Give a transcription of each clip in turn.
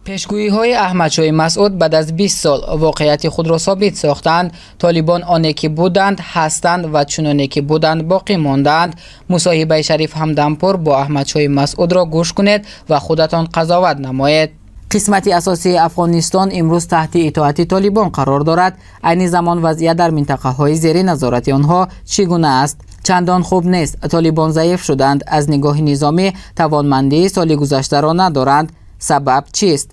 пешгӯиҳои аҳмадшоҳи масъуд баъд аз 20 сол воқеияти худро собит сохтанд. толибон оне ки буданд, ҳастанд ва чуноне ки буданд боқӣ мондаанд. мусоҳибаи Шариф Ҳамданпур бо Аҳмадшоҳи Масъудро гӯш кунед ва худатон қазоват намоед. қисмати асосии Афғонистон имрӯз таҳти итоати толибон қарор дорад. айни замон вазъият дар минтақаҳои зери назорати онҳо чӣ гуна аст? чандон хуб нест. толибон заиф шуданд. аз нигоҳи низомӣ тавонмандии соли гузаштаро надоранд. сабаб чист?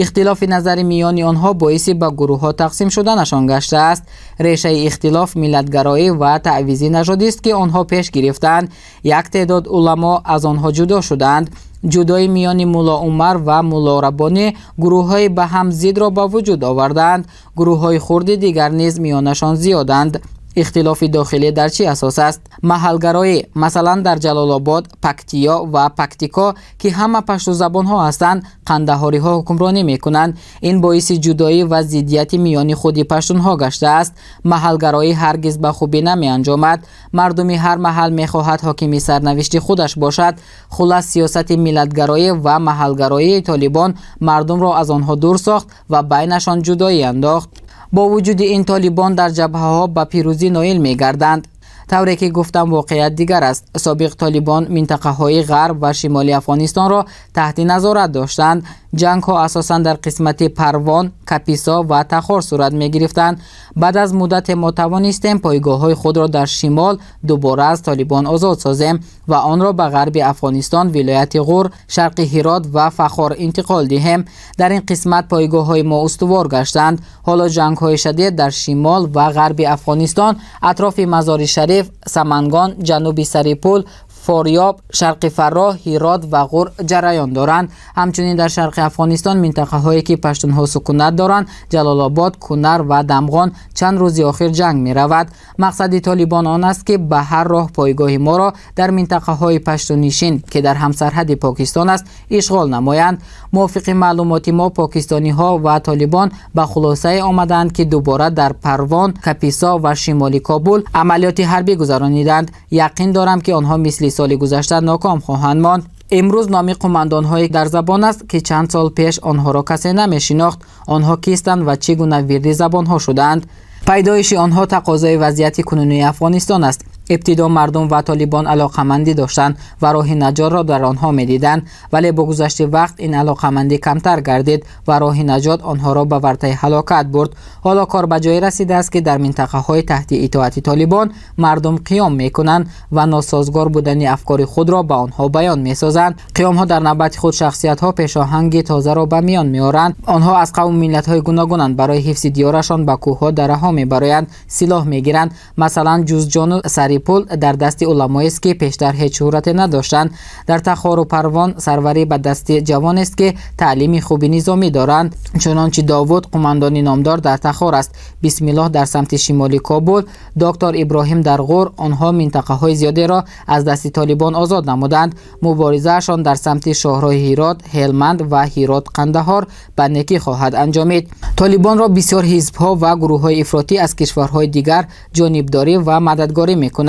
ихтилофи назари миёни онҳо боиси ба гурӯҳҳо тақсим шуданашон гаштааст. решаи ихтилоф миллатгароӣ ва таъвизи нажодист ки онҳо пеш гирифтанд. як теъдод уламо аз онҳо ҷудо шуданд. ҷудои миёни мулло Умар ва мулло Раббонӣ гурӯҳҳои ба ҳам зидро ба вуҷуд оварданд. гурӯҳҳои хурди дигар низ миёнашон зиёданд. ихтилофи дохилӣ дар чӣ асос аст? маҳалгароӣ, масалан дар ҷалолобод, пактиё ва пактико ки ҳама паштузабонҳо ҳастанд, қандаҳориҳо ҳукмронӣ мекунанд. ин боиси ҷудоӣ ва зиддияти миёни худи паштунҳо гаштааст. маҳалгароӣ ҳаргиз ба хубӣ намеанҷомад. мардуми ҳар маҳал мехоҳад ҳокими сарнавишти худаш бошад. хулас сиёсати миллатгароӣ ва маҳалгароии толибон мардумро аз онҳо дур сохт ва байнашон ҷудоӣ андохт. бо вуҷуди ин толибон дар ҷабҳаҳо ба пирӯзӣ ноил мегарданд. тавре ки гуфтам воқеият дигар аст. собиқ толибон минтақаҳои ғарб ва шимоли Афғонистонро таҳти назорат доштанд. ҷангҳо асосан дар қисмати Парвон, Каписо ва Тахор сурат мегирифтанд. баъд аз муддате мо тавонистем пойгоҳҳои худро дар шимол дубора аз толибон озод созем ва онро ба ғарби Афғонистон, вилояти Ғур, шарқи Ҳирот ва Фахор интиқол диҳем. дар ин қисмат пойгоҳҳои мо устувор гаштанд. ҳоло ҷангҳои шадид дар шимол ва ғарби Афғонистон, атрофи Мазори Шариф, Самангон, ҷануби Сарипул, форёб, шарқи Фарроҳ, Ҳирот ва Ғур ҷараён доранд. ҳамчунин дар шарқи Афғонистон минтақаҳое ки паштунҳо сукунат доранд, Ҷалолобод, Кунар ва Дамғон, чанд рӯзи охир ҷанг меравад. мақсади толибон он аст ки ба ҳар роҳ пойгоҳи моро дар минтақаҳои паштунишин ки дар ҳамсарҳади Покистон аст ишғол намоянд. мувофиқи маълумоти мо, покистониҳо ва толибон ба хулосае омаданд ки дубора дар Парвон, Каписо ва шимоли Кобул амалиёти ҳарбӣ гузарониданд. яқин дорам ки онҳо мисли соли гузашта ноком хоҳанд монд. имрӯз номи қумандонҳое дар забон аст ки чанд сол пеш онҳоро касе намешинохт. онҳо кистанд ва чӣ гуна вирди забонҳо шуданд? пайдоиши онҳо тақозои вазъияти кунунии Афғонистон аст. ибтидо мардум ва толибон алоқамандӣ доштанд ва роҳи наҷотро дар онҳо медиданд, вале бо гузашти вақт ин алоқамандӣ камтар гардид ва роҳи наҷот онҳоро ба вартаи ҳалокат бурд. ҳоло кор ба ҷое расидааст ки дар минтақаҳои таҳти итоати толибон мардум қиём мекунанд ва носозгор будани афкори худро ба онҳо баён месозанд. қиёмҳо дар навбати худ шахсиятҳо пешоҳанги тозаро ба миён меоранд. онҳо аз қавму миллатҳои гуногунанд. барои ҳифзи диёрашон ба кӯҳҳо дараҳо мебароянд, силоҳ мегиранд. масалан ҷузҷону Сарипул дар дасти уламоест ки пештар ҳеҷ шӯҳрате надоштанд. дар Тахору Парвон сарварӣ ба дасти ҷавонест ки таълими хуби низомӣ доранд. чунончи Довуд қумандони номдор дар Тахор аст. Бисмиллоҳ дар самти шимоли Кобул, доктор Иброҳим дар Ғур. онҳо минтақаҳои зиёдеро аз дасти толибон озод намуданд. муборизаашон дар самти шоҳроҳи Ҳирот, Ҳелманд ва Ҳирот Қандаҳор ба некӣ хоҳад анҷомид. толибонро бисёр ҳизбҳо ва гурӯҳҳои ифротӣ аз кишварҳои дигар ҷонибдорӣ ва мададгорӣ мекунанд.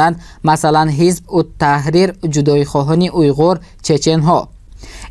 масалан ҳизб Ут-Таҳрир, ҷудоихоҳони уйғур, чеченҳо.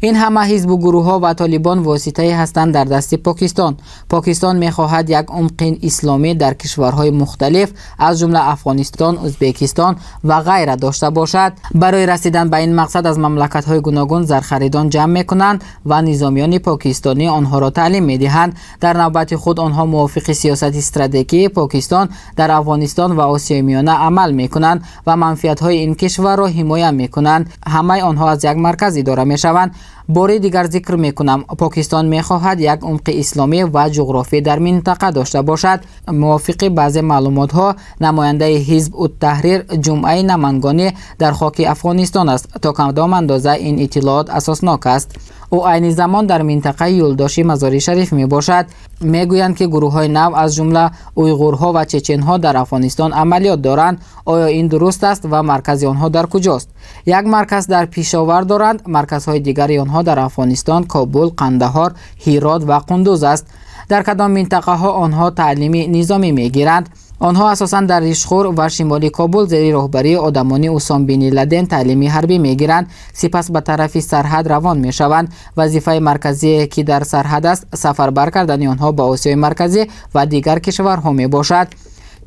ин ҳама ҳизбу гурӯҳҳо ва толибон воситае ҳастанд дар дасти Покистон. покистон мехоҳад як умқи исломӣ дар кишварҳои мухталиф аз ҷумла Афғонистон, Узбекистон ва ғайра дошта бошад. барои расидан ба ин мақсад аз мамлакатҳои гуногун зархаридон ҷамъ мекунанд ва низомиёни покистонӣ онҳоро таълим медиҳанд. дар навбати худ онҳо мувофиқи сиёсати стратегии Покистон дар Афғонистон ва Осиёи Миёна амал мекунанд ва манфиатҳои ин кишварро ҳимоя мекунанд. ҳамаи онҳо аз як марказ идора мешаванд. бори дигар зикр мекунам, покистон мехоҳад як умқи исломӣ ва ҷуғрофӣ дар минтақа дошта бошад. мувофиқи баъзе маълумотҳо, намояндаи ҳизб Ут-Таҳрир Ҷумъаи Намангонӣ дар хоки Афғонистон аст. то кадом андоза ин иттилоот асоснок аст? ӯ айни замон дар минтақаи юлдоши Мазори Шариф мебошад. мегӯянд ки гурӯҳҳои нав аз ҷумла уйғурҳо ва чеченҳо дар Афғонистон амалиёт доранд. оё ин дуруст аст ва маркази онҳо дар куҷост? як марказ дар Пешовар доранд. марказҳои дигари онҳо дар Афғонистон, Кобул, Қандаҳор, Ҳирот ва Қундуз аст. дар кадом минтақаҳо онҳо таълими низомӣ мегиранд? онҳо асосан дар ришхӯр ва шимоли кобул зери роҳбарии одамони Усом бин Ладен таълими ҳарбӣ мегиранд, сипас ба тарафи сарҳад равон мешаванд. вазифаи марказие ки дар сарҳад аст, сафарбар кардани онҳо ба Осиёи марказӣ ва дигар кишварҳо мебошад.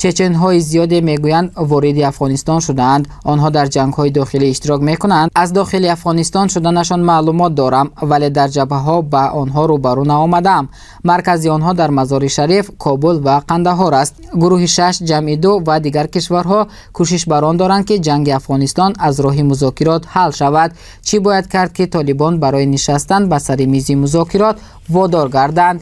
чеченҳои зиёде мегӯянд вориди Афғонистон шудаанд. онҳо дар ҷангҳои дохилӣ иштирок мекунанд. аз дохили Афғонистон шуданашон маълумот дорам, вале дар ҷабҳаҳо ба онҳо рӯбарӯ наомадаам. маркази онҳо дар Мазори Шариф, Кобул ва Қандаҳор аст. гурӯҳи 6 ҷамъи 2 ва дигар кишварҳо кӯшиш бар он доранд ки ҷанги Афғонистон аз роҳи музокирот ҳал шавад. чӣ бояд кард ки Толибон барои нишастан ба сари мизи музокирот водор гарданд?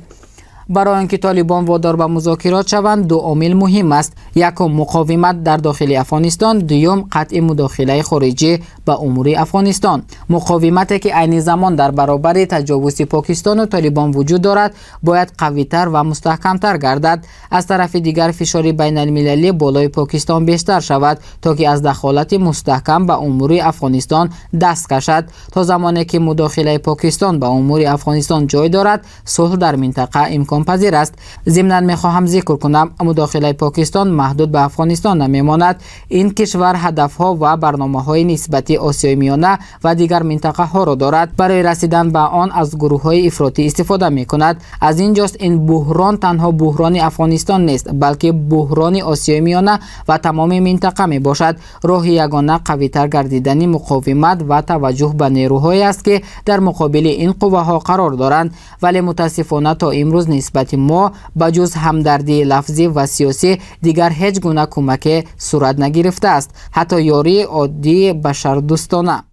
барои он ки Толибон водор ба музокирот шаванд, ду омил муҳим аст. якум, муқовимат дар дохили Афғонистон, дуюм, қатъи мудохилаи хориҷӣ ба умури Афғонистон. муқовимате ки айни замон дар баробари таҷовузи Покистону Толибон вуҷуд дорад, бояд қавитар ва мустаҳкамтар гардад. аз тарафи дигар фишори байналмилалӣ болои Покистон бештар шавад, то ки аз дахолати мустаҳкам ба умури Афғонистон даст кашад. то замоне ки мудохилаи Покистон ба умури Афғонистон ҷой дорад, сулҳ дар минтақа имконпазир аст. зимнан мехоҳам зикр кунам, мудохилаи Покистон маҳдуд ба Афғонистон намемонад. ин кишвар ҳадафҳо ва барномаҳои нисбати Осиёи Миёна ва дигар минтақаҳоро дорад. барои расидан ба он аз гурӯҳҳои ифротӣ истифода мекунад. аз ин ҷост ин буҳрон танҳо буҳрони Афғонистон нест, балки буҳрони Осиёи Миёна ва тамоми минтақа мебошад. роҳи ягона қавитар гардидани муқовимат ва таваҷҷӯҳ ба нерӯҳое аст ки дар муқобили ин қувваҳо қарор доранд. вале мутаассифона то имрӯз нисбати мо ба ҷуз ҳамдардии лафзӣ ва сиёсӣ дигар ҳеҷ гуна кӯмаке сурат нагирифтааст, ҳатто ёрии оддии башардӯстона.